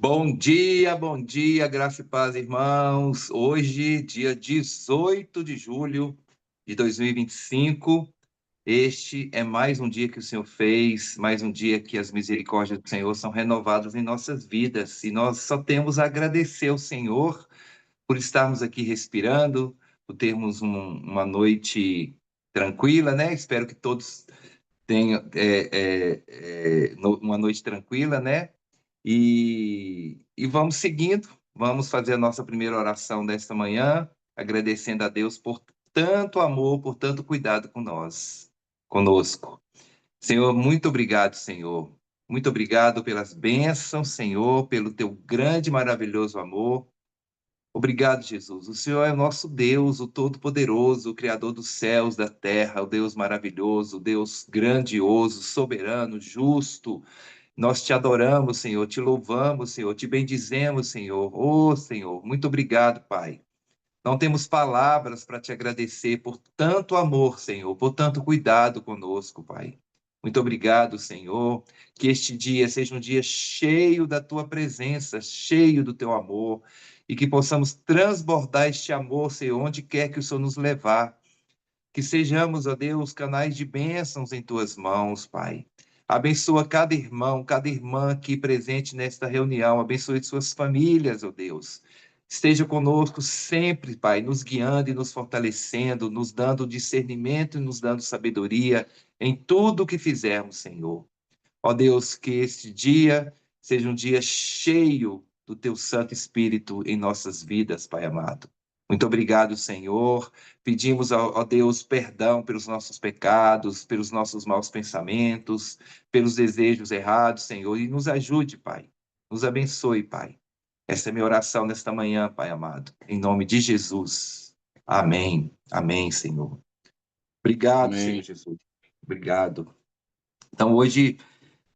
Bom dia, graça e paz, irmãos. Hoje, dia 18 de julho de 2025, este é mais um dia que o Senhor fez, mais um dia que as misericórdias do Senhor são renovadas em nossas vidas. E nós só temos a agradecer ao Senhor por estarmos aqui respirando, por termos uma noite tranquila, né? Espero que todos tenham uma noite tranquila, né? E vamos seguindo, vamos fazer a nossa primeira oração desta manhã, agradecendo a Deus por tanto amor, por tanto cuidado com nós, conosco. Senhor, muito obrigado, Senhor. Muito obrigado pelas bênçãos, Senhor, pelo teu grande e maravilhoso amor. Obrigado, Jesus. O Senhor é o nosso Deus, o Todo-Poderoso, o Criador dos céus, da terra, o Deus maravilhoso, o Deus grandioso, soberano, justo. Nós te adoramos, Senhor, te louvamos, Senhor, te bendizemos, Senhor. Oh, Senhor, muito obrigado, Pai. Não temos palavras para te agradecer por tanto amor, Senhor, por tanto cuidado conosco, Pai. Muito obrigado, Senhor. Que este dia seja um dia cheio da tua presença, cheio do teu amor, e que possamos transbordar este amor, Senhor, onde quer que o Senhor nos levar. Que sejamos, ó Deus, canais de bênçãos em tuas mãos, Pai. Abençoa cada irmão, cada irmã aqui presente nesta reunião. Abençoe suas famílias, ó Deus. Esteja conosco sempre, Pai, nos guiando e nos fortalecendo, nos dando discernimento e nos dando sabedoria em tudo o que fizermos, Senhor. Ó Deus, que este dia seja um dia cheio do teu Santo Espírito em nossas vidas, Pai amado. Muito obrigado, Senhor. Pedimos ao Deus perdão pelos nossos pecados, pelos nossos maus pensamentos, pelos desejos errados, Senhor, e nos ajude, Pai. Nos abençoe, Pai. Essa é minha oração nesta manhã, Pai amado. Em nome de Jesus. Amém. Amém, Senhor. Obrigado, Senhor Amém. Jesus. Obrigado. Então, hoje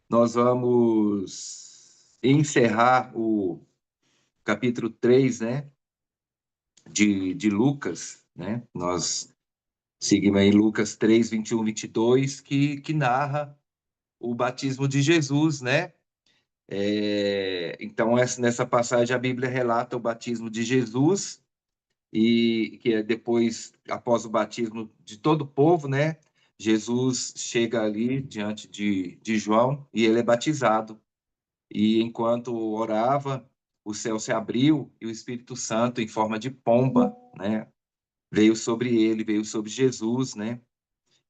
nós vamos encerrar o capítulo 3, né, de Lucas, né? Nós seguimos aí Lucas 3, 21, 22, que narra o batismo de Jesus, né? Então, nessa passagem, a Bíblia relata o batismo de Jesus, e que é depois, após o batismo de todo o povo, né? Jesus chega ali diante de João e ele é batizado. E enquanto orava, o céu se abriu e o Espírito Santo, em forma de pomba, né, veio sobre ele, veio sobre Jesus, né?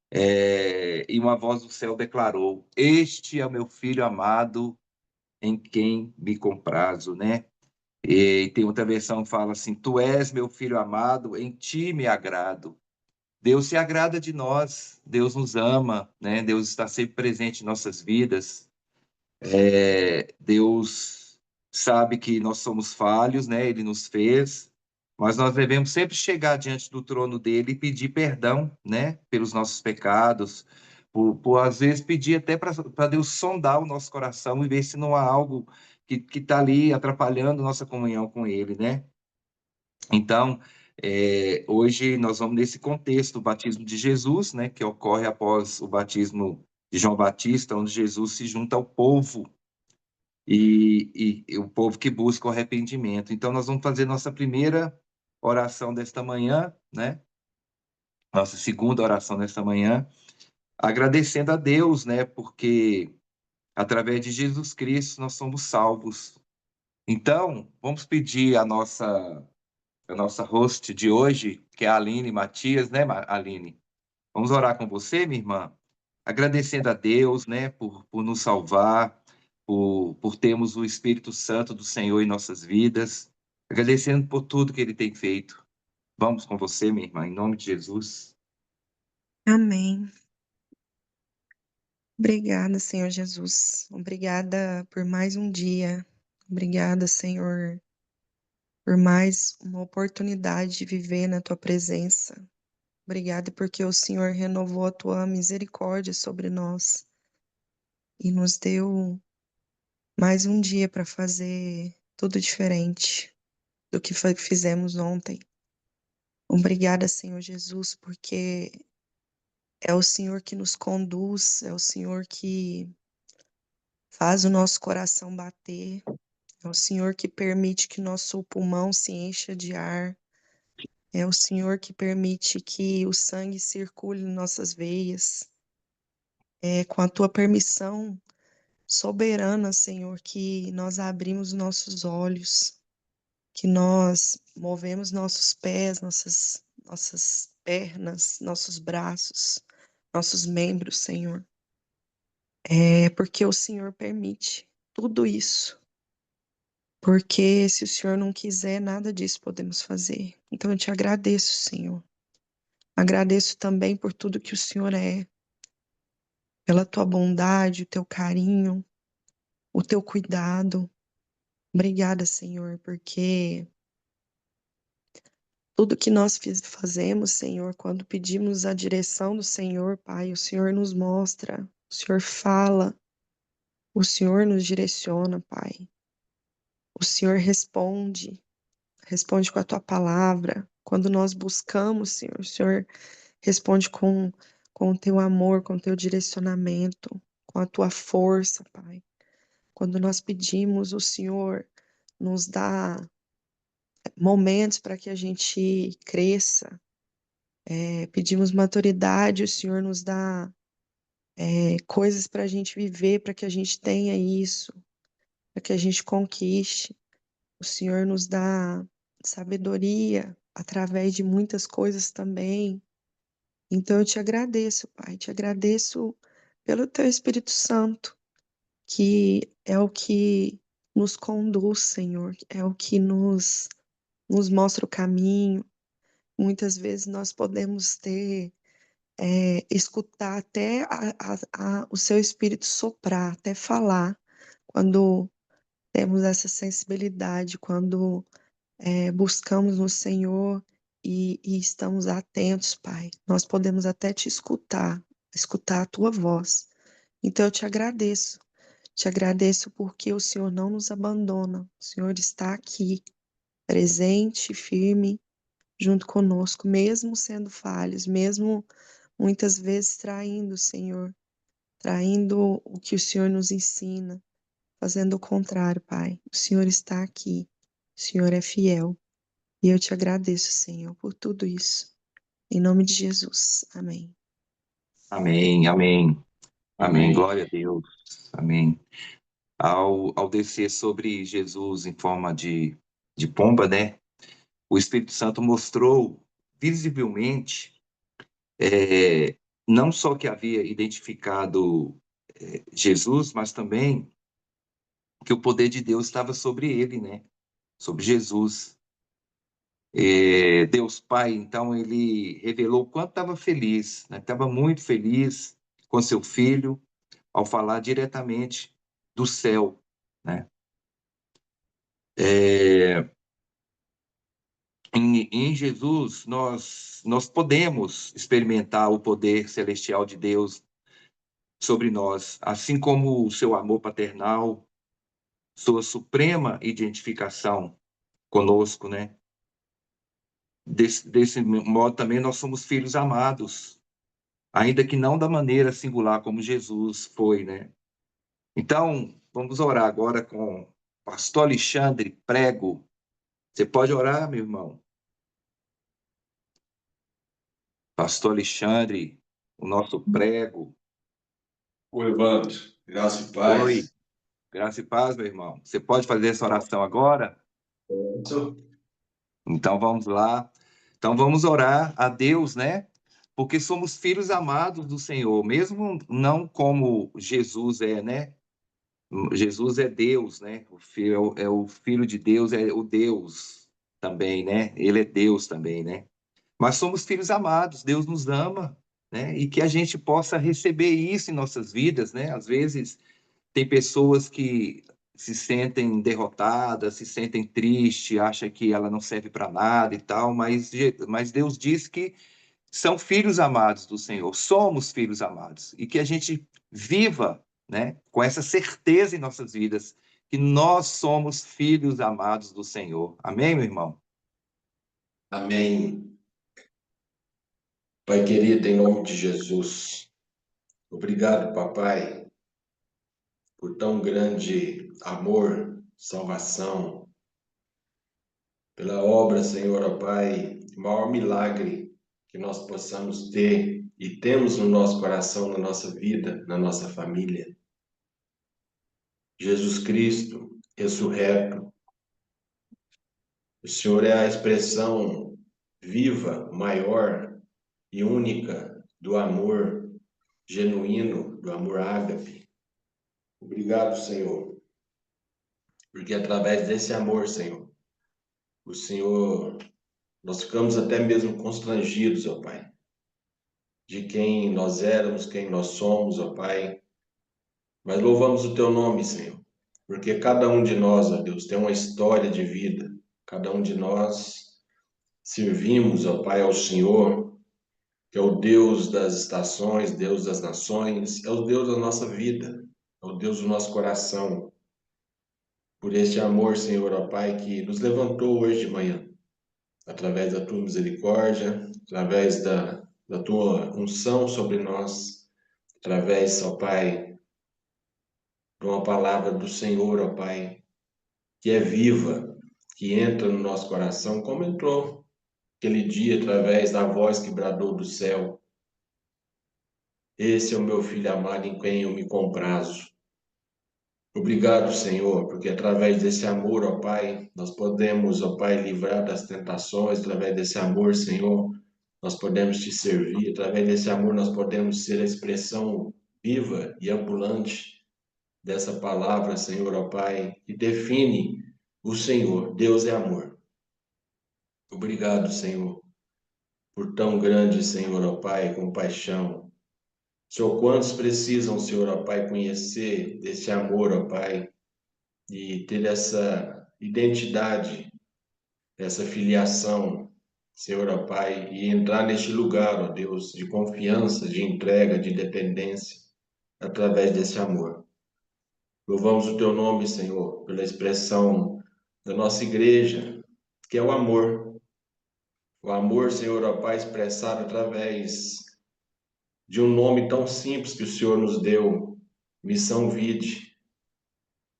E uma voz do céu declarou: Este é o meu filho amado, em quem me comprazo, né? E tem outra versão que fala assim: Tu és meu filho amado, em ti me agrado. Deus se agrada de nós, Deus nos ama, né? Deus está sempre presente em nossas vidas. Deus sabe que nós somos falhos, né? Ele nos fez, mas nós devemos sempre chegar diante do trono dele e pedir perdão, né? Pelos nossos pecados, por às vezes pedir até para Deus sondar o nosso coração e ver se não há algo que está ali atrapalhando nossa comunhão com ele, né? Então, hoje nós vamos nesse contexto, o batismo de Jesus, né? Que ocorre após o batismo de João Batista, onde Jesus se junta ao povo e o povo que busca o arrependimento. Então, nós vamos fazer nossa primeira oração desta manhã, né? Nossa segunda oração desta manhã, agradecendo a Deus, né? Porque através de Jesus Cristo nós somos salvos. Então, vamos pedir a nossa host de hoje, que é a Aline Matias, né, Aline? Vamos orar com você, minha irmã, agradecendo a Deus, né, por nos salvar, por termos o Espírito Santo do Senhor em nossas vidas, agradecendo por tudo que Ele tem feito. Vamos com você, minha irmã, em nome de Jesus. Amém. Obrigada, Senhor Jesus. Obrigada por mais um dia. Obrigada, Senhor, por mais uma oportunidade de viver na tua presença. Obrigada porque o Senhor renovou a tua misericórdia sobre nós e nos deu mais um dia para fazer tudo diferente do que fizemos ontem. Obrigada, Senhor Jesus, porque é o Senhor que nos conduz, é o Senhor que faz o nosso coração bater, É o Senhor que permite que nosso pulmão se encha de ar. É o Senhor que permite que o sangue circule em nossas veias. É com a tua permissão soberana, Senhor, que nós abrimos nossos olhos, que nós movemos nossos pés, nossas pernas, nossos braços, nossos membros, Senhor. É porque o Senhor permite tudo isso. Porque se o Senhor não quiser, nada disso podemos fazer. Então eu te agradeço, Senhor. Agradeço também por tudo que o Senhor é, pela tua bondade, o teu carinho, o teu cuidado. Obrigada, Senhor, porque tudo que nós fazemos, Senhor, quando pedimos a direção do Senhor, Pai, o Senhor nos mostra, o Senhor fala, o Senhor nos direciona, Pai. O Senhor responde com a tua palavra. Quando nós buscamos, Senhor, o Senhor responde com o teu amor, com o teu direcionamento, com a tua força, Pai. Quando nós pedimos, o Senhor nos dá momentos para que a gente cresça. Pedimos maturidade, o Senhor nos dá coisas para a gente viver, para que a gente tenha isso, para que a gente conquiste. O Senhor nos dá sabedoria através de muitas coisas também. Então eu te agradeço, Pai, te agradeço pelo teu Espírito Santo, que é o que nos conduz, Senhor, é o que nos mostra o caminho. Muitas vezes nós podemos escutar até o seu Espírito soprar, até falar, quando temos essa sensibilidade, quando buscamos no Senhor e estamos atentos, Pai. Nós podemos até te escutar a tua voz. Então eu te agradeço porque o Senhor não nos abandona, o Senhor está aqui, presente, firme, junto conosco, mesmo sendo falhos, mesmo muitas vezes traindo, Senhor, traindo o que o Senhor nos ensina, fazendo o contrário, Pai. O Senhor está aqui, o Senhor é fiel. E eu te agradeço, Senhor, por tudo isso. Em nome de Jesus. Amém. Amém, amém, amém. Glória a Deus. Amém. Ao descer sobre Jesus em forma de pomba, né? O Espírito Santo mostrou visivelmente, é, não só que havia identificado Jesus, mas também que o poder de Deus estava sobre ele, né? Sobre Jesus. Deus Pai, então, ele revelou o quanto estava feliz, né? Estava muito feliz com seu filho, ao falar diretamente do céu, né? É, em Jesus, nós podemos experimentar o poder celestial de Deus sobre nós, assim como o seu amor paternal, sua suprema identificação conosco, né? Desse modo também nós somos filhos amados, ainda que não da maneira singular como Jesus foi, né? Então, vamos orar agora com o pastor Alexandre Prego. Você pode orar, meu irmão? Pastor Alexandre, o nosso prego. Oi, Evandro. Graça e Oi, paz. graça e paz, meu irmão. Você pode fazer essa oração agora? Certo? Então vamos lá. Então vamos orar a Deus, né? Porque somos filhos amados do Senhor, mesmo não como Jesus é, né? Jesus é Deus, né? O filho é o filho de Deus, é o Deus também, né? Ele é Deus também, né? Mas somos filhos amados, Deus nos ama, né? E que a gente possa receber isso em nossas vidas, né? Às vezes tem pessoas que se sentem derrotadas, se sentem tristes, acham que ela não serve para nada e tal, mas Deus diz que são filhos amados do Senhor, somos filhos amados, e que a gente viva, né, com essa certeza em nossas vidas, que nós somos filhos amados do Senhor. Amém, meu irmão? Amém. Pai querido, em nome de Jesus, obrigado, papai, por tão grande amor salvação, pela obra, Senhor, ó Pai, o maior milagre que nós possamos ter e temos no nosso coração, na nossa vida, na nossa família. Jesus Cristo, ressurreto, o Senhor é a expressão viva, maior e única do amor genuíno, do amor ágape. Obrigado, Senhor, porque através desse amor, Senhor, nós ficamos até mesmo constrangidos, ó Pai, de quem nós éramos, quem nós somos, ó Pai. Mas louvamos o Teu nome, Senhor, porque cada um de nós, ó Deus, tem uma história de vida. Cada um de nós servimos, ó Pai, ao Senhor, que é o Deus das estações, Deus das nações, é o Deus da nossa vida, é o Deus do nosso coração. Por este amor, Senhor, ó Pai, que nos levantou hoje de manhã, através da Tua misericórdia, através da Tua unção sobre nós, através, ó Pai, de uma palavra do Senhor, ó Pai, que é viva, que entra no nosso coração, como entrou aquele dia através da voz que bradou do céu. Esse é o meu filho amado em quem eu me comprazo. Obrigado, Senhor, porque através desse amor, ó Pai, nós podemos, ó Pai, livrar das tentações, através desse amor, Senhor, nós podemos te servir, através desse amor nós podemos ser a expressão viva e ambulante dessa palavra, Senhor, ó Pai, que define o Senhor. Deus é amor. Obrigado, Senhor, por tão grande, Senhor, ó Pai, compaixão. Senhor, quantos precisam, Senhor, ó Pai, conhecer desse amor, ó Pai, e ter essa identidade, essa filiação, Senhor, ó Pai, e entrar neste lugar, ó Deus, de confiança, de entrega, de dependência, através desse amor. Louvamos o Teu nome, Senhor, pela expressão da nossa igreja, que é o amor. O amor, Senhor, ó Pai, expressado através de um nome tão simples que o Senhor nos deu, Missão Vide.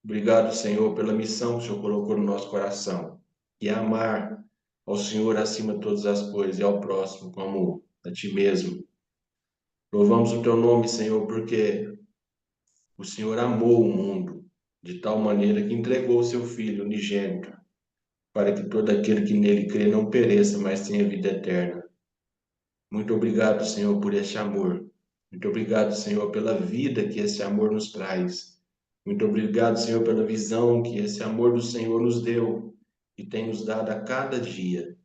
Obrigado, Senhor, pela missão que o Senhor colocou no nosso coração, que é amar ao Senhor acima de todas as coisas e ao próximo como a Ti mesmo. Louvamos o Teu nome, Senhor, porque o Senhor amou o mundo de tal maneira que entregou o Seu Filho unigênito, para que todo aquele que nele crê não pereça, mas tenha vida eterna. Muito obrigado, Senhor, por este amor. Muito obrigado, Senhor, pela vida que esse amor nos traz. Muito obrigado, Senhor, pela visão que esse amor do Senhor nos deu e tem nos dado a cada dia.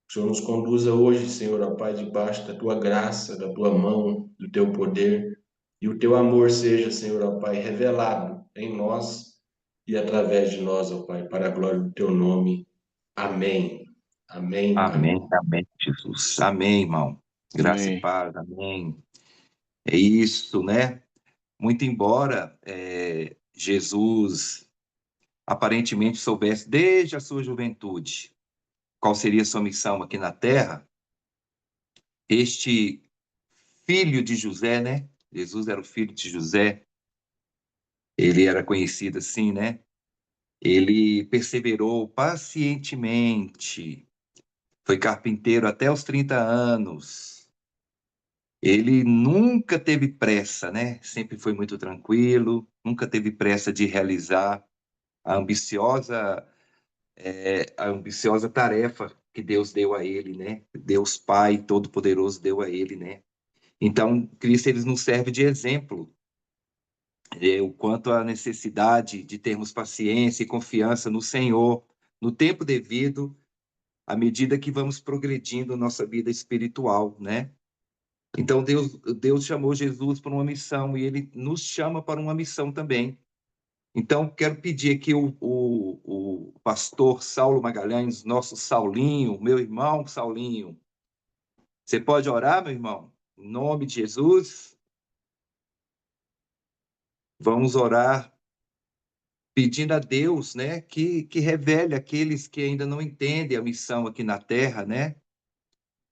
Que o Senhor nos conduza hoje, Senhor, ó Pai, debaixo da Tua graça, da Tua mão, do Teu poder. E o Teu amor seja, Senhor, ó Pai, revelado em nós e através de nós, ó Pai, para a glória do Teu nome. Amém. Amém, Pai. Amém, amém, Jesus. Amém, irmão. Graça e Amém. paz, amém. É isso, né? Muito embora Jesus aparentemente soubesse desde a sua juventude qual seria a sua missão aqui na Terra, este filho de José, né? Jesus era o filho de José, ele era conhecido assim, né? Ele perseverou pacientemente, foi carpinteiro até os 30 anos. Ele nunca teve pressa, né? Sempre foi muito tranquilo, nunca teve pressa de realizar a ambiciosa tarefa que Deus deu a ele, né? Deus Pai Todo-Poderoso deu a ele, né? Então, Cristo ele nos serve de exemplo, o quanto a necessidade de termos paciência e confiança no Senhor, no tempo devido, à medida que vamos progredindo nossa vida espiritual, né? Então, Deus chamou Jesus para uma missão e Ele nos chama para uma missão também. Então, quero pedir aqui o pastor Saulo Magalhães, nosso Saulinho, meu irmão Saulinho. Você pode orar, meu irmão? Em nome de Jesus. Vamos orar pedindo a Deus, né, que revele aqueles que ainda não entendem a missão aqui na Terra, né?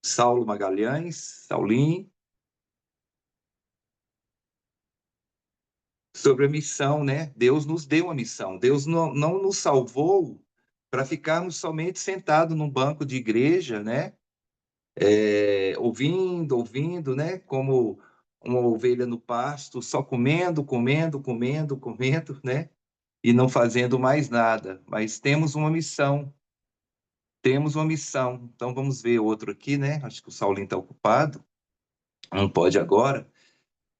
Saulo Magalhães, Saulinho. sobre a missão, né? Deus nos deu uma missão. Deus não nos salvou para ficarmos somente sentados num banco de igreja, né? Ouvindo, né? Como uma ovelha no pasto, só comendo, né? E não fazendo mais nada. Mas temos uma missão. Temos uma missão. Então vamos ver outro aqui, né? Acho que o Saulinho está ocupado. Não pode agora.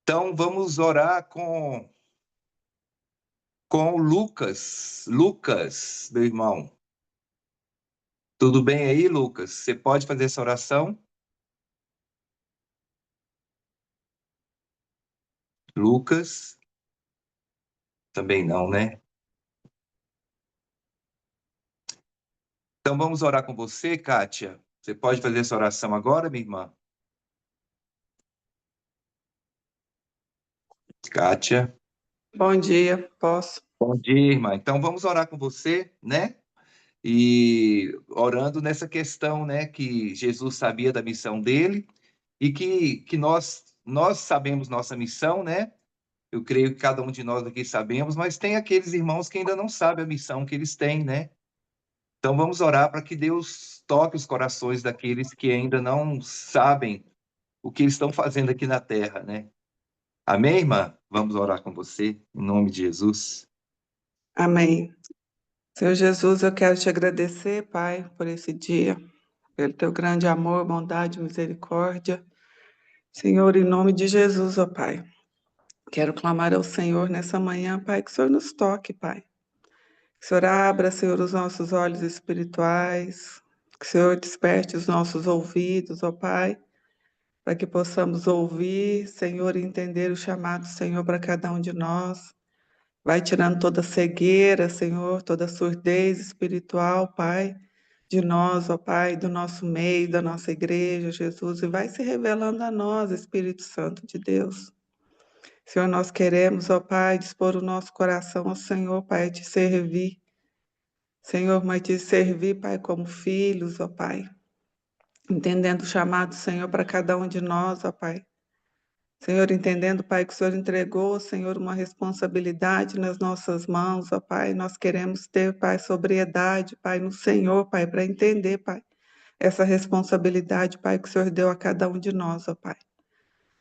Então vamos orar com o Lucas. Lucas, meu irmão. Tudo bem aí, Lucas? Você pode fazer essa oração? Lucas? Também não, né? Então vamos orar com você, Kátia. Você pode fazer essa oração agora, minha irmã? Kátia. Bom dia, posso? Bom dia, irmã. Então vamos orar com você, né? E orando nessa questão, né, que Jesus sabia da missão dele e que nós sabemos nossa missão, né? Eu creio que cada um de nós aqui sabemos, mas tem aqueles irmãos que ainda não sabem a missão que eles têm, né? Então vamos orar para que Deus toque os corações daqueles que ainda não sabem o que eles estão fazendo aqui na terra, né? Amém, irmã? Vamos orar com você, em nome de Jesus. Amém. Senhor Jesus, eu quero te agradecer, Pai, por esse dia, pelo teu grande amor, bondade, misericórdia. Senhor, em nome de Jesus, ó Pai, quero clamar ao Senhor nessa manhã, Pai, que o Senhor nos toque, Pai. Que o Senhor abra, Senhor, os nossos olhos espirituais, que o Senhor desperte os nossos ouvidos, ó Pai, para que possamos ouvir, Senhor, e entender o chamado, Senhor, para cada um de nós. Vai tirando toda cegueira, Senhor, toda surdez espiritual, Pai, de nós, ó Pai, do nosso meio, da nossa igreja, Jesus, e vai se revelando a nós, Espírito Santo de Deus. Senhor, nós queremos, ó Pai, dispor o nosso coração ao Senhor, Pai, a te servir. Senhor, mas te servir, Pai, como filhos, ó Pai, entendendo o chamado, Senhor, para cada um de nós, ó Pai. Senhor, entendendo, Pai, que o Senhor entregou, Senhor, uma responsabilidade nas nossas mãos, ó Pai. Nós queremos ter, Pai, sobriedade, Pai, no Senhor, Pai, para entender, Pai, essa responsabilidade, Pai, que o Senhor deu a cada um de nós, ó Pai.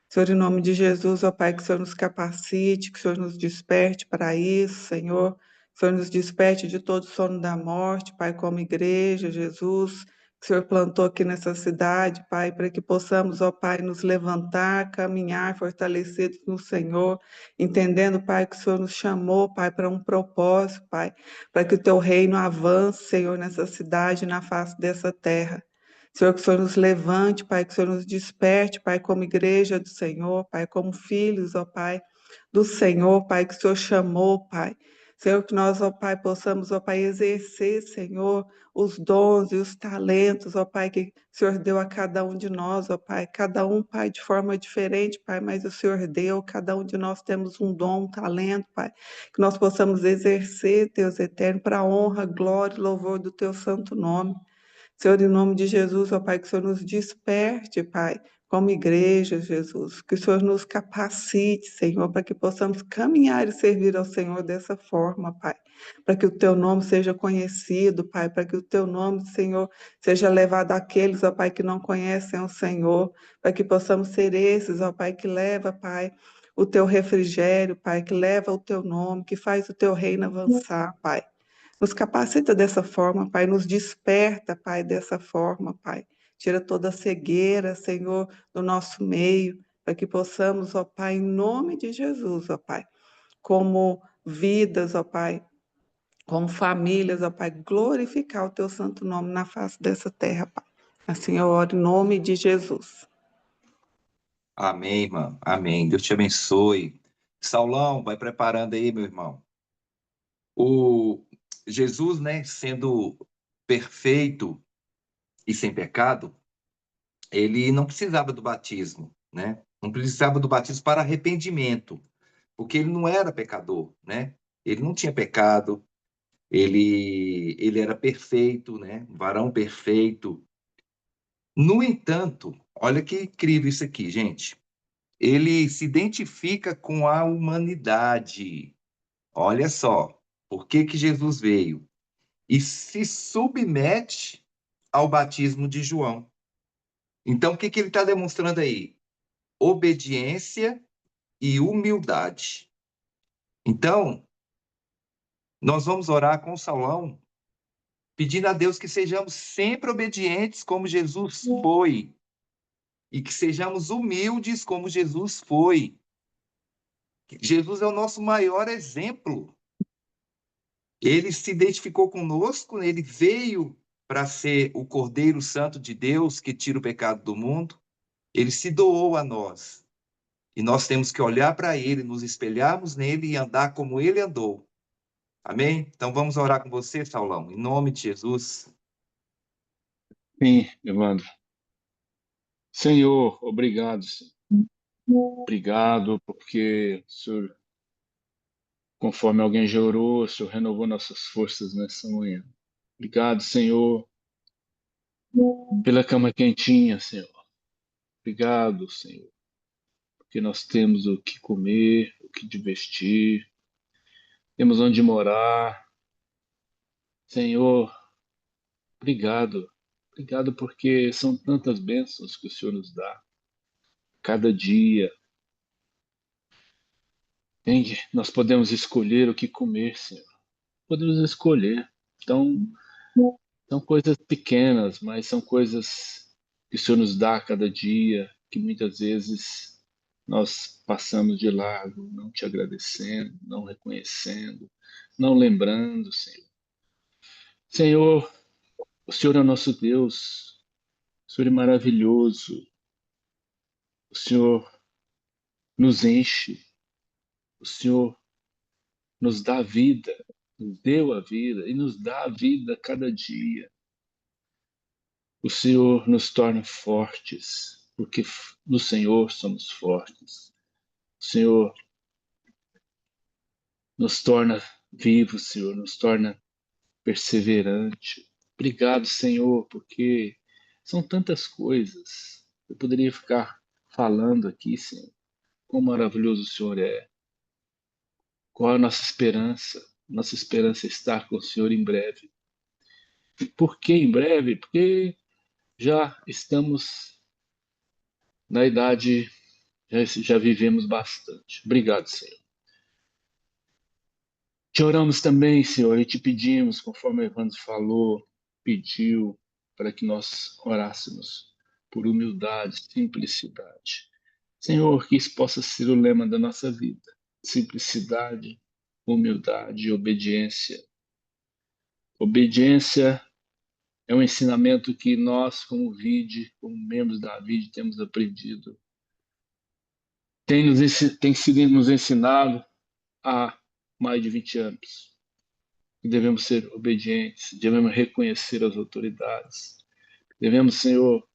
Senhor, em nome de Jesus, ó Pai, que o Senhor nos capacite, que o Senhor nos desperte para isso, Senhor. Que o Senhor nos desperte de todo o sono da morte, Pai, como igreja, Jesus. Que o Senhor plantou aqui nessa cidade, Pai, para que possamos, ó Pai, nos levantar, caminhar fortalecidos no Senhor, entendendo, Pai, que o Senhor nos chamou, Pai, para um propósito, Pai, para que o Teu reino avance, Senhor, nessa cidade, na face dessa terra. Senhor, que o Senhor nos levante, Pai, que o Senhor nos desperte, Pai, como igreja do Senhor, Pai, como filhos, ó Pai, do Senhor, Pai, que o Senhor chamou, Pai. Senhor, que nós, ó Pai, possamos, ó Pai, exercer, Senhor, os dons e os talentos, ó Pai, que o Senhor deu a cada um de nós, ó Pai. Cada um, Pai, de forma diferente, Pai, mas o Senhor deu, cada um de nós temos um dom, um talento, Pai, que nós possamos exercer, Deus eterno, para a honra, glória e louvor do Teu santo nome. Senhor, em nome de Jesus, ó Pai, que o Senhor nos desperte, Pai, como igreja, Jesus, que o Senhor nos capacite, Senhor, para que possamos caminhar e servir ao Senhor dessa forma, Pai, para que o Teu nome seja conhecido, Pai, para que o Teu nome, Senhor, seja levado àqueles, ó Pai, que não conhecem o Senhor, para que possamos ser esses, ó Pai, que leva, Pai, o Teu refrigério, Pai, que leva o Teu nome, que faz o Teu reino avançar, Pai. Nos capacita dessa forma, Pai, nos desperta, Pai, dessa forma, Pai. Tira toda a cegueira, Senhor, do nosso meio, para que possamos, ó Pai, em nome de Jesus, ó Pai, como vidas, ó Pai, como famílias, ó Pai, glorificar o Teu santo nome na face dessa terra, Pai. Assim eu oro em nome de Jesus. Amém, irmã. Amém. Deus te abençoe. Saulão, vai preparando aí, meu irmão. O Jesus, né, sendo perfeito e sem pecado, ele não precisava do batismo, né? Não precisava do batismo para arrependimento, porque ele não era pecador, né? Ele não tinha pecado, ele era perfeito, né? Um varão perfeito. No entanto, olha que incrível isso aqui, gente. ele se identifica com a humanidade. Olha só, por que que Jesus veio? E se submete ao batismo de João. Então, o que que ele está demonstrando aí? Obediência e humildade. Então, nós vamos orar com Saulão, pedindo a Deus que sejamos sempre obedientes como Jesus foi, e que sejamos humildes como Jesus foi. Jesus é o nosso maior exemplo. Ele se identificou conosco, ele veio para ser o Cordeiro Santo de Deus que tira o pecado do mundo. Ele se doou a nós. E nós temos que olhar para ele, nos espelharmos nele e andar como ele andou. Amém? Então vamos orar com você, Saulão, em nome de Jesus. Sim, Evandro. Senhor, obrigado, Senhor. Obrigado porque o Senhor, conforme alguém já orou, o Senhor renovou nossas forças nessa manhã. Obrigado, Senhor, pela cama quentinha, Senhor. Obrigado, Senhor, porque nós temos o que comer, o que vestir, temos onde morar. Senhor, obrigado. Obrigado porque são tantas bênçãos que o Senhor nos dá. Cada dia, nós podemos escolher o que comer, Senhor. Podemos escolher. Então, são coisas pequenas, mas são coisas que o Senhor nos dá a cada dia, que muitas vezes nós passamos de largo, não te agradecendo, não reconhecendo, não lembrando, Senhor. Senhor, o Senhor é o nosso Deus, o Senhor é maravilhoso, o Senhor nos enche, o Senhor nos dá vida, nos deu a vida e nos dá a vida a cada dia. O Senhor nos torna fortes, porque no Senhor somos fortes. O Senhor nos torna vivos, Senhor, nos torna perseverante. Obrigado, Senhor, porque são tantas coisas. Eu poderia ficar falando aqui, Senhor, quão maravilhoso o Senhor é. Qual é a nossa esperança? Nossa esperança é estar com o Senhor em breve. E por que em breve? Porque já estamos na idade, já vivemos bastante. Obrigado, Senhor. Te oramos também, Senhor, e te pedimos, conforme o Evandro falou, pediu para que nós orássemos por humildade, simplicidade. Senhor, que isso possa ser o lema da nossa vida. Simplicidade, humildade e obediência. Obediência é um ensinamento que nós, como VIDE, como membros da VIDE, temos aprendido. Tem sido nos ensinado há mais de 20 anos. E devemos ser obedientes, devemos reconhecer as autoridades. Devemos, Senhor,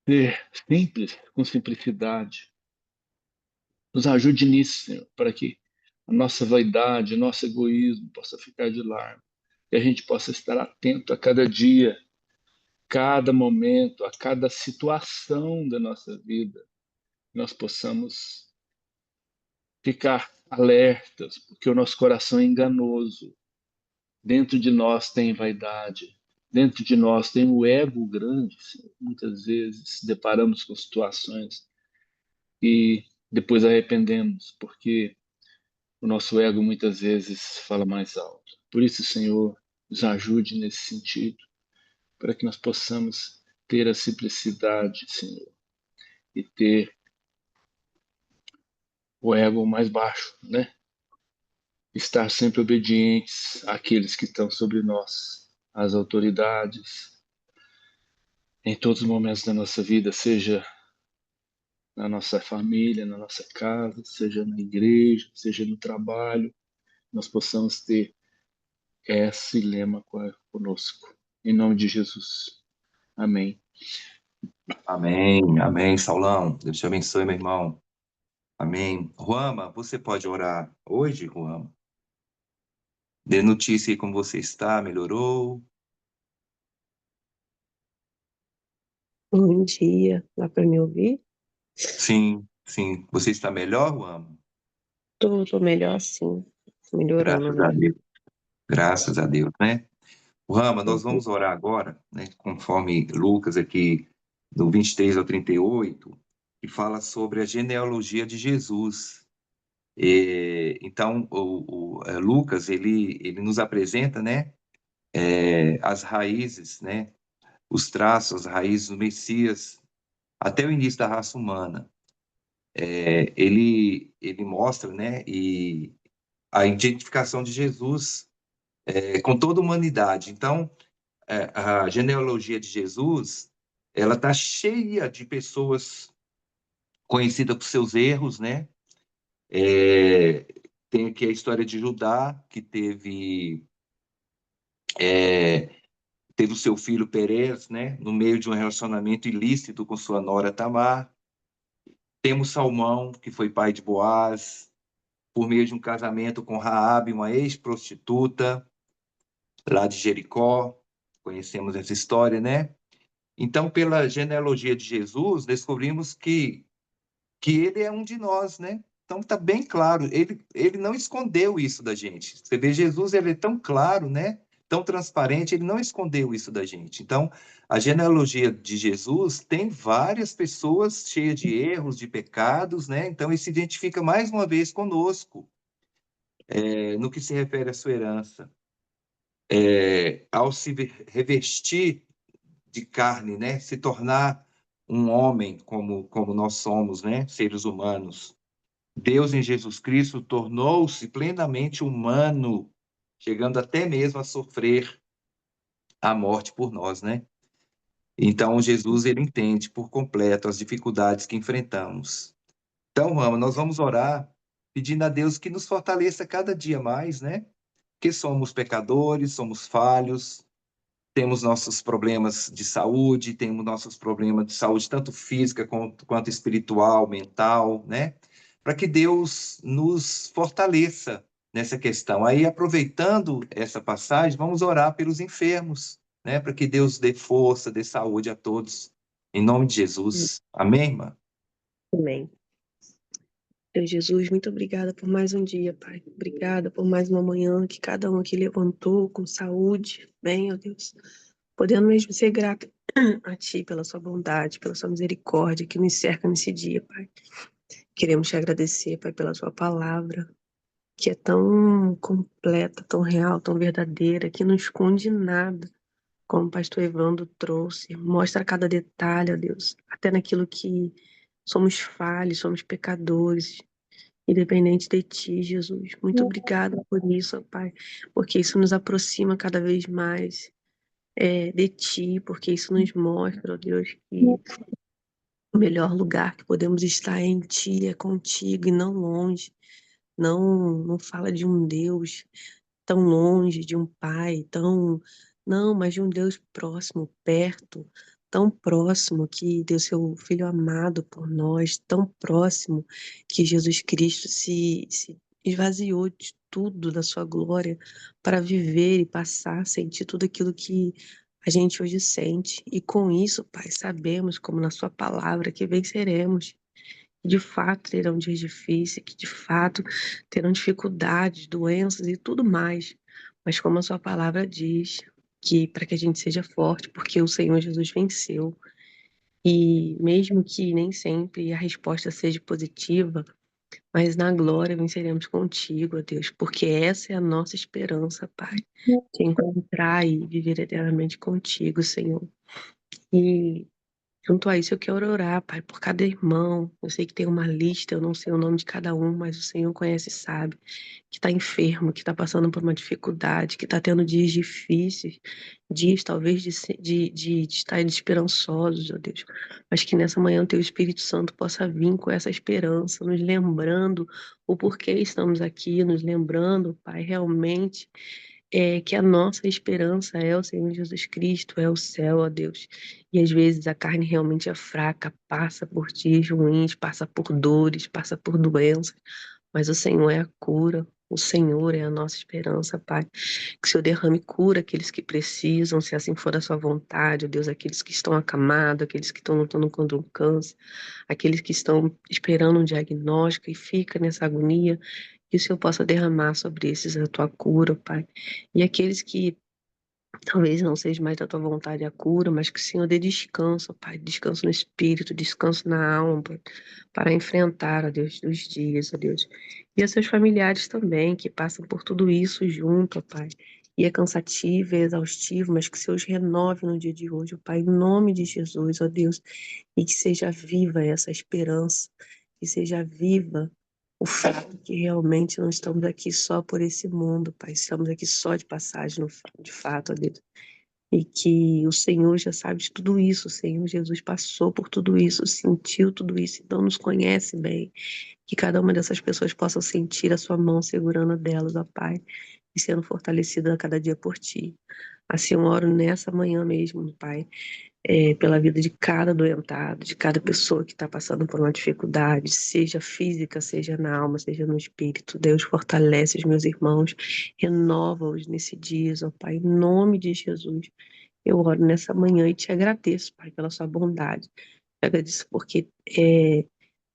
ser simples, com simplicidade. Nos ajude nisso, Senhor, para que a nossa vaidade, o nosso egoísmo possa ficar de lado. Que a gente possa estar atento a cada dia, cada momento, a cada situação da nossa vida. Nós possamos ficar alertas, porque o nosso coração é enganoso. Dentro de nós tem vaidade, dentro de nós tem o ego grande. Muitas vezes deparamos com situações e depois arrependemos, porque o nosso ego muitas vezes fala mais alto. Por isso, Senhor, nos ajude nesse sentido, para que nós possamos ter a simplicidade, Senhor, e ter o ego mais baixo, né? Estar sempre obedientes àqueles que estão sobre nós, às autoridades, em todos os momentos da nossa vida, seja na nossa família, na nossa casa, seja na igreja, seja no trabalho, nós possamos ter esse lema conosco. Em nome de Jesus. Amém. Amém, amém, Saulão. Deus te abençoe, meu irmão. Amém. Ruama, você pode orar hoje, Ruama? Dê notícia aí como você está, melhorou? Bom dia, dá para me ouvir? Sim, sim. Você está melhor, Ruama? Tô melhor sim, melhorando, Graças né? a Deus. Graças a Deus, né? Rama, nós Uhum. vamos orar agora, né, conforme Lucas aqui, do 23 ao 38, que fala sobre a genealogia de Jesus. Então, Lucas, ele nos apresenta, né, as raízes, né, os traços, as raízes do Messias, até o início da raça humana. Ele mostra, né, e a identificação de Jesus com toda a humanidade. Então, a genealogia de Jesus, ela está cheia de pessoas conhecidas por seus erros, né? É, tem aqui a história de Judá, que teve o seu filho Perez, né? No meio de um relacionamento ilícito com sua nora Tamar. Temos Salmão, que foi pai de Boaz, por meio de um casamento com Raabe, uma ex-prostituta lá de Jericó. Conhecemos essa história, né? Então, pela genealogia de Jesus, descobrimos que ele é um de nós, né? Então está bem claro, ele não escondeu isso da gente. Você vê Jesus, ele é tão claro, né? Tão transparente, ele não escondeu isso da gente. Então, a genealogia de Jesus tem várias pessoas cheias de erros, de pecados, né? Então, ele se identifica mais uma vez conosco, no que se refere à sua herança. Ao se revestir de carne, né? Se tornar um homem como nós somos, né? Seres humanos. Deus em Jesus Cristo tornou-se plenamente humano, chegando até mesmo a sofrer a morte por nós, né? Então Jesus ele entende por completo as dificuldades que enfrentamos. Então, Rama, nós vamos orar pedindo a Deus que nos fortaleça cada dia mais, né? Que somos pecadores, somos falhos, temos nossos problemas de saúde, temos nossos problemas de saúde, tanto física quanto espiritual, mental, né? Para que Deus nos fortaleça nessa questão. Aí, aproveitando essa passagem, vamos orar pelos enfermos, né? Para que Deus dê força, dê saúde a todos. Em nome de Jesus. Amém, irmã? Amém. Deus Jesus, muito obrigada por mais um dia, Pai. Obrigada por mais uma manhã que cada um aqui levantou com saúde, bem, ó Deus. Podendo mesmo ser grato a Ti pela Sua bondade, pela Sua misericórdia que nos cerca nesse dia, Pai. Queremos te agradecer, Pai, pela Sua palavra, que é tão completa, tão real, tão verdadeira, que não esconde nada, como o pastor Evandro trouxe. Mostra cada detalhe, ó Deus, até naquilo que somos falhos, somos pecadores, independente de Ti, Jesus. Muito obrigada por isso, ó Pai, porque isso nos aproxima cada vez mais de Ti, porque isso nos mostra, ó Deus, que o melhor lugar que podemos estar é em Ti, é contigo e não longe. Não fala de um Deus tão longe, de um pai tão. Não, mas de um Deus próximo, perto, tão próximo que deu seu Filho amado por nós, tão próximo que Jesus Cristo se esvaziou de tudo da sua glória para viver e passar, sentir tudo aquilo que a gente hoje sente. E com isso, Pai, sabemos, como na Sua palavra, que venceremos que de fato terão dias difíceis, que de fato terão dificuldades, doenças e tudo mais. Mas como a sua palavra diz, que para que a gente seja forte, porque o Senhor Jesus venceu. E mesmo que nem sempre a resposta seja positiva, mas na glória venceremos contigo, ó Deus, porque essa é a nossa esperança, Pai, te encontrar e viver eternamente contigo, Senhor. E junto a isso, eu quero orar, Pai, por cada irmão. Eu sei que tem uma lista, eu não sei o nome de cada um, mas o Senhor conhece e sabe. Que está enfermo, que está passando por uma dificuldade, que está tendo dias difíceis, dias talvez de estar desesperançosos, ó Deus. Mas que nessa manhã o Teu Espírito Santo possa vir com essa esperança, nos lembrando o porquê estamos aqui, nos lembrando, Pai, realmente que a nossa esperança é o Senhor Jesus Cristo, é o céu, ó Deus. E às vezes a carne realmente é fraca, passa por dias ruins, passa por dores, passa por doenças, mas o Senhor é a cura, O Senhor é a nossa esperança, Pai. Que o Senhor derrame cura aqueles que precisam, se assim for a sua vontade, ó Deus, aqueles que estão acamados, aqueles que estão lutando contra o câncer, aqueles que estão esperando um diagnóstico e fica nessa agonia, que o Senhor possa derramar sobre esses a tua cura, Pai. E aqueles que talvez não seja mais da tua vontade a cura, mas que o Senhor dê descanso, Pai, descanso no espírito, descanso na alma, Pai, para enfrentar, ó Deus, os dias, ó Deus. E a seus familiares também, que passam por tudo isso junto, ó Pai. E é cansativo, é exaustivo, mas que o Senhor os renove no dia de hoje, ó Pai, em nome de Jesus, ó Deus, e que seja viva essa esperança, que seja viva o fato que realmente não estamos aqui só por esse mundo, Pai, estamos aqui só de passagem, de fato, ó Deus. E que o Senhor já sabe de tudo isso, o Senhor Jesus passou por tudo isso, sentiu tudo isso, então nos conhece bem. Que cada uma dessas pessoas possa sentir a sua mão segurando delas, ó Pai, e sendo fortalecida a cada dia por Ti. Assim eu oro nessa manhã mesmo, Pai, pela vida de cada doentado, de cada pessoa que está passando por uma dificuldade, seja física, seja na alma, seja no espírito. Deus fortalece os meus irmãos, renova-os nesse dia, ó Pai, em nome de Jesus. Eu oro nessa manhã e te agradeço, Pai, pela sua bondade. Te agradeço porque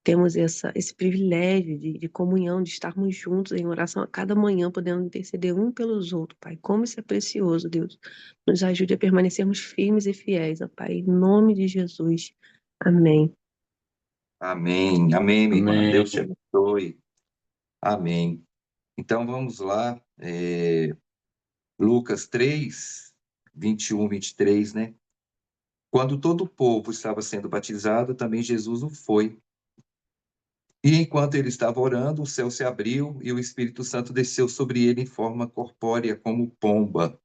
temos esse privilégio de comunhão, de estarmos juntos em oração a cada manhã, podendo interceder um pelos outros, Pai. Como isso é precioso, Deus. Nos ajude a permanecermos firmes e fiéis, ó Pai. Em nome de Jesus. Amém. Amém, amém, minha irmã. Amém. Deus te abençoe. Amém. Então vamos lá. Lucas 3, 21, 23, né? Quando todo o povo estava sendo batizado, também Jesus o foi. E enquanto ele estava orando, o céu se abriu e o Espírito Santo desceu sobre ele em forma corpórea, como pomba.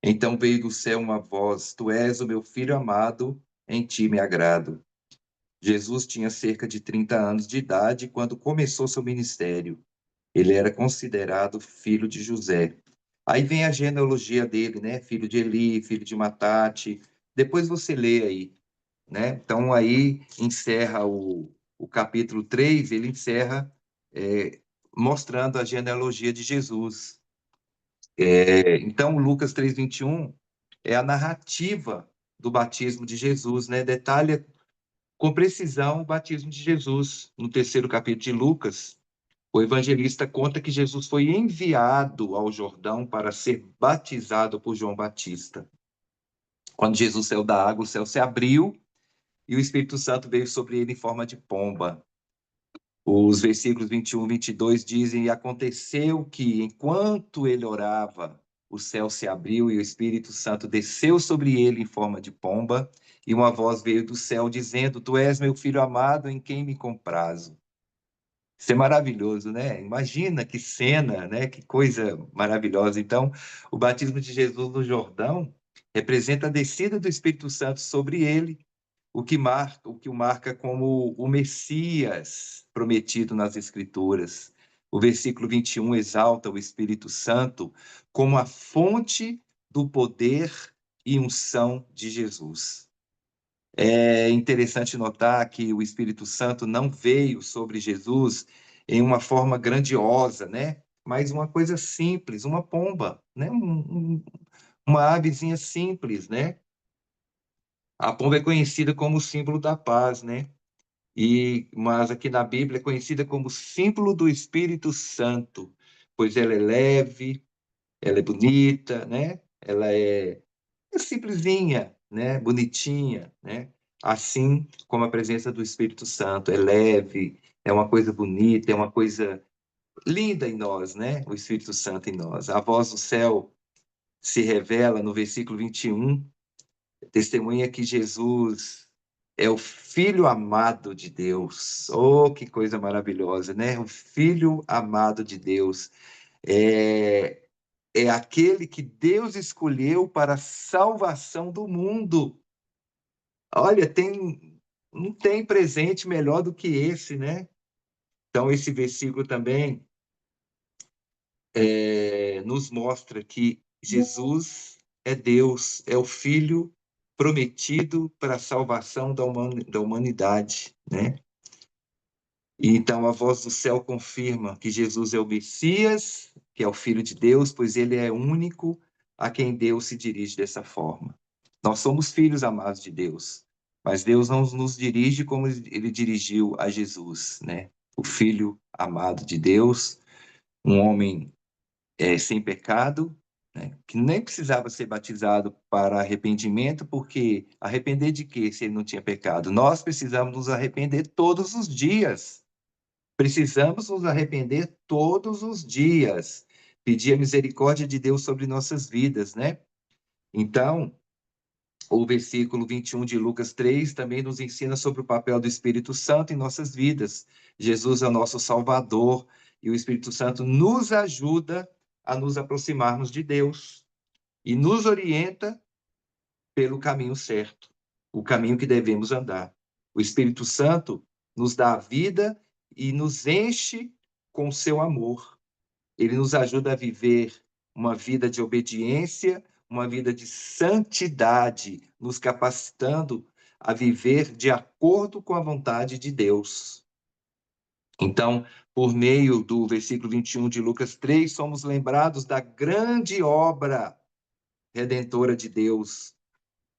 Então veio do céu uma voz: Tu és o meu filho amado, em ti me agrado. Jesus tinha cerca de 30 anos de idade quando começou seu ministério. Ele era considerado filho de José. Aí vem a genealogia dele, né? Filho de Eli, filho de Matate. Depois você lê aí, né? Então aí encerra o capítulo 3, ele encerra mostrando a genealogia de Jesus. Então Lucas 3:21 é a narrativa do batismo de Jesus, né? Detalha com precisão o batismo de Jesus. No terceiro capítulo de Lucas, o evangelista conta que Jesus foi enviado ao Jordão para ser batizado por João Batista. Quando Jesus saiu da água, o céu se abriu e o Espírito Santo veio sobre ele em forma de pomba. Os versículos 21 e 22 dizem: E aconteceu que, enquanto ele orava, o céu se abriu e o Espírito Santo desceu sobre ele em forma de pomba, e uma voz veio do céu dizendo: Tu és meu filho amado, em quem me comprazo. Isso é maravilhoso, né? Imagina que cena, né? Que coisa maravilhosa. Então, o batismo de Jesus no Jordão representa a descida do Espírito Santo sobre ele, o que o marca como o Messias prometido nas Escrituras. O versículo 21 exalta o Espírito Santo como a fonte do poder e unção de Jesus. É interessante notar que o Espírito Santo não veio sobre Jesus em uma forma grandiosa, né? Mas uma coisa simples, uma pomba, né? Uma avezinha simples, né? A pomba é conhecida como símbolo da paz, né? Mas aqui na Bíblia é conhecida como símbolo do Espírito Santo, pois ela é leve, ela é bonita, né? Ela é simplesinha, né? Bonitinha, né? Assim como a presença do Espírito Santo é leve, é uma coisa bonita, é uma coisa linda em nós, né? O Espírito Santo em nós. A voz do céu se revela no versículo 21, testemunha que Jesus é o Filho amado de Deus. Oh, que coisa maravilhosa, né? O Filho amado de Deus. É aquele que Deus escolheu para a salvação do mundo. Olha, não tem presente melhor do que esse, né? Então, esse versículo também nos mostra que Jesus é Deus, é o Filho prometido para a salvação da humanidade, né? E então a voz do céu confirma que Jesus é o Messias, que é o Filho de Deus, pois ele é único a quem Deus se dirige dessa forma. Nós somos filhos amados de Deus, mas Deus não nos dirige como ele dirigiu a Jesus, né? O Filho amado de Deus, um homem sem pecado, né? Que nem precisava ser batizado para arrependimento, porque arrepender de quê se ele não tinha pecado? Nós precisamos nos arrepender todos os dias. Precisamos nos arrepender todos os dias, pedir a misericórdia de Deus sobre nossas vidas, né? Então, o versículo 21 de Lucas 3 também nos ensina sobre o papel do Espírito Santo em nossas vidas. Jesus é o nosso Salvador e o Espírito Santo nos ajuda a nos aproximarmos de Deus e nos orienta pelo caminho certo, o caminho que devemos andar. O Espírito Santo nos dá a vida e nos enche com o seu amor. Ele nos ajuda a viver uma vida de obediência, uma vida de santidade, nos capacitando a viver de acordo com a vontade de Deus. Então, por meio do versículo 21 de Lucas 3, somos lembrados da grande obra redentora de Deus,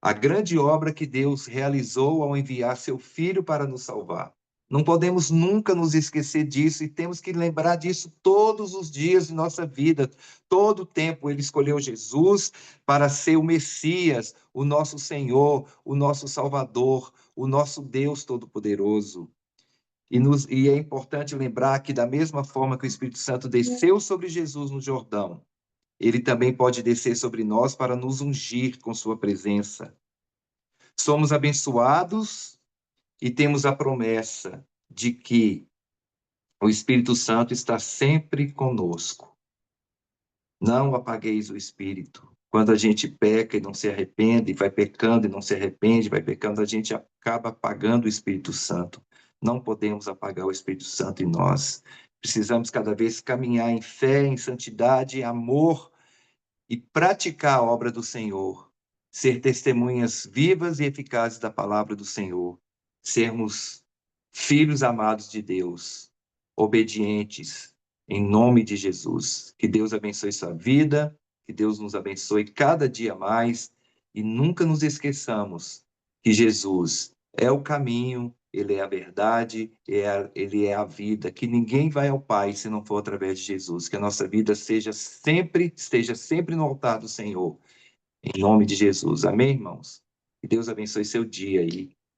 a grande obra que Deus realizou ao enviar seu Filho para nos salvar. Não podemos nunca nos esquecer disso e temos que lembrar disso todos os dias de nossa vida. Todo o tempo ele escolheu Jesus para ser o Messias, o nosso Senhor, o nosso Salvador, o nosso Deus Todo-Poderoso. E é importante lembrar que, da mesma forma que o Espírito Santo desceu sobre Jesus no Jordão, ele também pode descer sobre nós para nos ungir com sua presença. Somos abençoados e temos a promessa de que o Espírito Santo está sempre conosco. Não apagueis o Espírito. Quando a gente peca e não se arrepende, vai pecando e não se arrepende, vai pecando, a gente acaba apagando o Espírito Santo. Não podemos apagar o Espírito Santo em nós. Precisamos cada vez caminhar em fé, em santidade, em amor e praticar a obra do Senhor. Ser testemunhas vivas e eficazes da palavra do Senhor. Sermos filhos amados de Deus, obedientes, em nome de Jesus. Que Deus abençoe sua vida, que Deus nos abençoe cada dia mais e nunca nos esqueçamos que Jesus é o caminho, ele é a verdade, ele é a vida, que ninguém vai ao Pai se não for através de Jesus. Que a nossa vida esteja sempre no altar do Senhor, em nome de Jesus. Amém, irmãos? Que Deus abençoe seu dia aí.